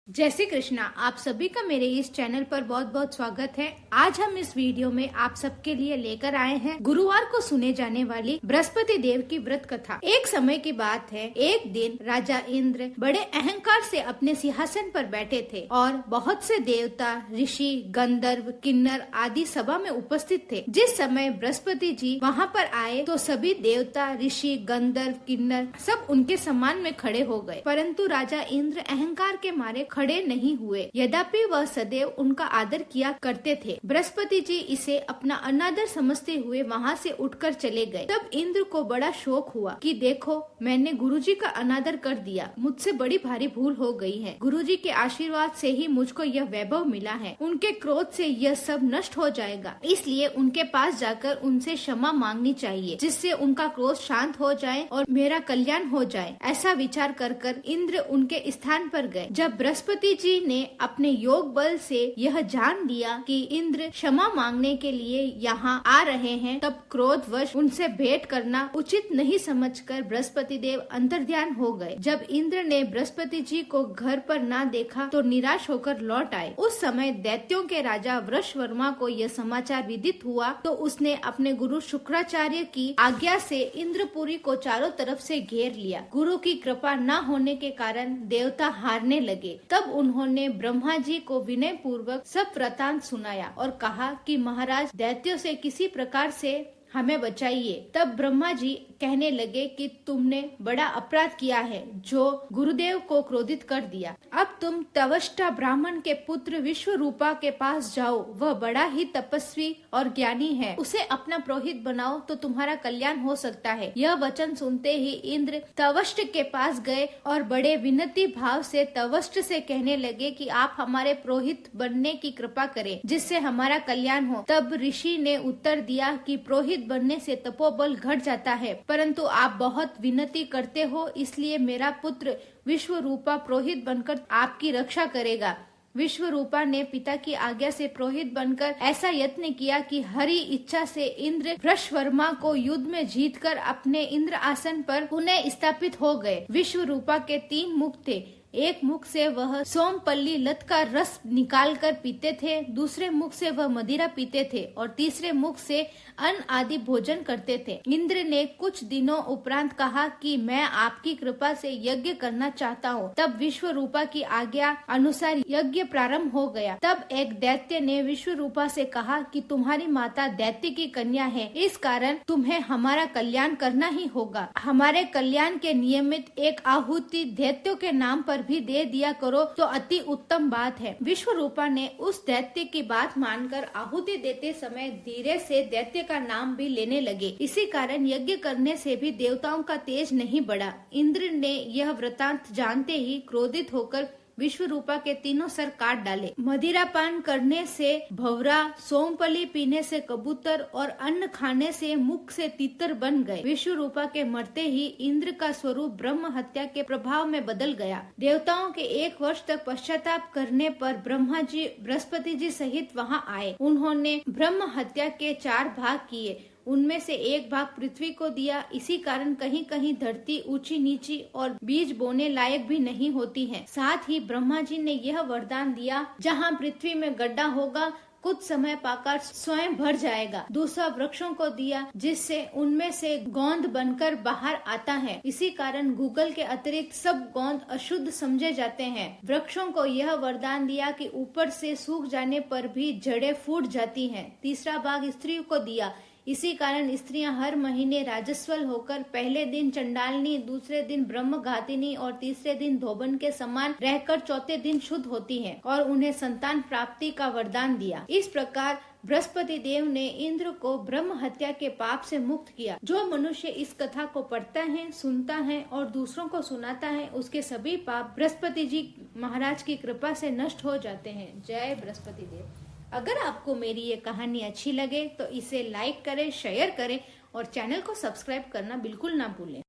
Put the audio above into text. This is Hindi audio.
जय श्री कृष्णा। आप सभी का मेरे इस चैनल पर बहुत बहुत स्वागत है। आज हम इस वीडियो में आप सबके लिए लेकर आए हैं गुरुवार को सुने जाने वाली बृहस्पति देव की व्रत कथा। एक समय की बात है, एक दिन राजा इंद्र बड़े अहंकार से अपने सिंहासन पर बैठे थे और बहुत से देवता, ऋषि, गंधर्व, किन्नर आदि सभा में उपस्थित थे। जिस समय बृहस्पति जी वहाँ पर आए तो सभी देवता, ऋषि, गंधर्व, किन्नर सब उनके सम्मान में खड़े हो गए, परंतु राजा इंद्र अहंकार के मारे खड़े नहीं हुए। यद्यपि वह सदैव उनका आदर किया करते थे। बृहस्पति जी इसे अपना अनादर समझते हुए वहाँ से उठकर चले गए। तब इंद्र को बड़ा शौक हुआ कि देखो, मैंने गुरुजी का अनादर कर दिया, मुझसे बड़ी भारी भूल हो गई है। गुरुजी के आशीर्वाद से ही मुझको यह वैभव मिला है, उनके क्रोध से यह सब नष्ट हो जाएगा, इसलिए उनके पास जाकर उनसे क्षमा मांगनी चाहिए, जिससे उनका क्रोध शांत हो जाए और मेरा कल्याण हो जाए। ऐसा विचार कर इंद्र उनके स्थान पर गए। जब बृहस्पति जी ने अपने योग बल से यह जान लिया कि इंद्र क्षमा मांगने के लिए यहाँ आ रहे हैं, तब क्रोधवश उनसे भेंट करना उचित नहीं समझकर बृहस्पति देव अंतर्ध्यान हो गए। जब इंद्र ने बृहस्पति जी को घर पर ना देखा तो निराश होकर लौट आए। उस समय दैत्यों के राजा वृषवर्मा को यह समाचार विदित हुआ तो उसने अपने गुरु शुक्राचार्य की आज्ञा से इंद्रपुरी को चारों तरफ से घेर लिया। गुरु की कृपा न होने के कारण देवता हारने लगे। तब उन्होंने ब्रह्मा जी को विनय पूर्वक सब वृतांत सुनाया और कहा कि महाराज, दैत्यों से किसी प्रकार से हमें बचाइए। तब ब्रह्मा जी कहने लगे कि तुमने बड़ा अपराध किया है, जो गुरुदेव को क्रोधित कर दिया। अब तुम तवष्टा ब्राह्मण के पुत्र विश्वरूपा के पास जाओ, वह बड़ा ही तपस्वी और ज्ञानी है, उसे अपना पुरोहित बनाओ तो तुम्हारा कल्याण हो सकता है। यह वचन सुनते ही इंद्र तवष्ट के पास गए और बड़े विनती भाव से तवष्ट से कहने लगे कि आप हमारे पुरोहित बनने की कृपा करें, जिससे हमारा कल्याण हो। तब ऋषि ने उत्तर दिया कि पुरोहित बनने से तपोबल घट जाता है, परंतु आप बहुत विनती करते हो, इसलिए मेरा पुत्र विश्वरूपा पुरोहित बनकर आपकी रक्षा करेगा। विश्वरूपा ने पिता की आज्ञा से पुरोहित बनकर ऐसा यत्न किया कि हरि इच्छा से इंद्र वृषवर्मा को युद्ध में जीतकर अपने इंद्र आसन पर पुनः स्थापित हो गए। विश्वरूपा के 3 मुख थे। एक मुख से वह सोमपल्ली लत का रस निकालकर पीते थे, दूसरे मुख से वह मदिरा पीते थे और तीसरे मुख से अन्न आदि भोजन करते थे। इंद्र ने कुछ दिनों उपरांत कहा कि मैं आपकी कृपा से यज्ञ करना चाहता हूँ। तब विश्वरूपा की आज्ञा अनुसार यज्ञ प्रारंभ हो गया। तब एक दैत्य ने विश्वरूपा से कहा कि तुम्हारी माता दैत्य की कन्या है, इस कारण तुम्हें हमारा कल्याण करना ही होगा। हमारे कल्याण के नियमित एक आहुति दैत्यों के नाम पर भी दे दिया करो तो अति उत्तम बात है। विश्वरूपा ने उस दैत्य की बात मानकर आहुति देते समय धीरे से दैत्य का नाम भी लेने लगे। इसी कारण यज्ञ करने से भी देवताओं का तेज नहीं बढ़ा। इंद्र ने यह वृतांत जानते ही क्रोधित होकर विश्वरूपा के 3 सर काट डाले। मदिरा पान करने से भंवरा, सोमपली पीने से कबूतर और अन्न खाने से मुख से तीतर बन गए। विश्वरूपा के मरते ही इंद्र का स्वरूप ब्रह्म हत्या के प्रभाव में बदल गया। देवताओं के 1 वर्ष तक पश्चाताप करने पर ब्रह्मा जी बृहस्पति जी सहित वहां आए। उन्होंने ब्रह्म हत्या के 4 भाग किए, उनमें से 1 भाग पृथ्वी को दिया। इसी कारण कहीं कहीं धरती ऊंची नीची और बीज बोने लायक भी नहीं होती है। साथ ही ब्रह्मा जी ने यह वरदान दिया, जहां पृथ्वी में गड्ढा होगा कुछ समय पाकर स्वयं भर जाएगा। दूसरा वृक्षों को दिया, जिससे उनमें से गोंद बनकर बाहर आता है। इसी कारण गूगल के अतिरिक्त सब गोंद अशुद्ध समझे जाते हैं। वृक्षों को यह वरदान दिया कि ऊपर से सूख जाने पर भी जड़ें फूट जाती हैं। तीसरा भाग स्त्रियों को दिया। इसी कारण स्त्रियां हर महीने राजस्वल होकर पहले दिन चंडालनी, दूसरे दिन ब्रह्मघातिनी और तीसरे दिन धोबन के समान रहकर चौथे दिन शुद्ध होती हैं और उन्हें संतान प्राप्ति का वरदान दिया। इस प्रकार बृहस्पति देव ने इंद्र को ब्रह्म हत्या के पाप से मुक्त किया। जो मनुष्य इस कथा को पढ़ता है, सुनता है और दूसरों को सुनाता है, उसके सभी पाप बृहस्पति जी महाराज की कृपा से नष्ट हो जाते हैं। जय बृहस्पति देव। अगर आपको मेरी ये कहानी अच्छी लगे तो इसे लाइक करें, शेयर करें और चैनल को सब्सक्राइब करना बिल्कुल ना भूलें।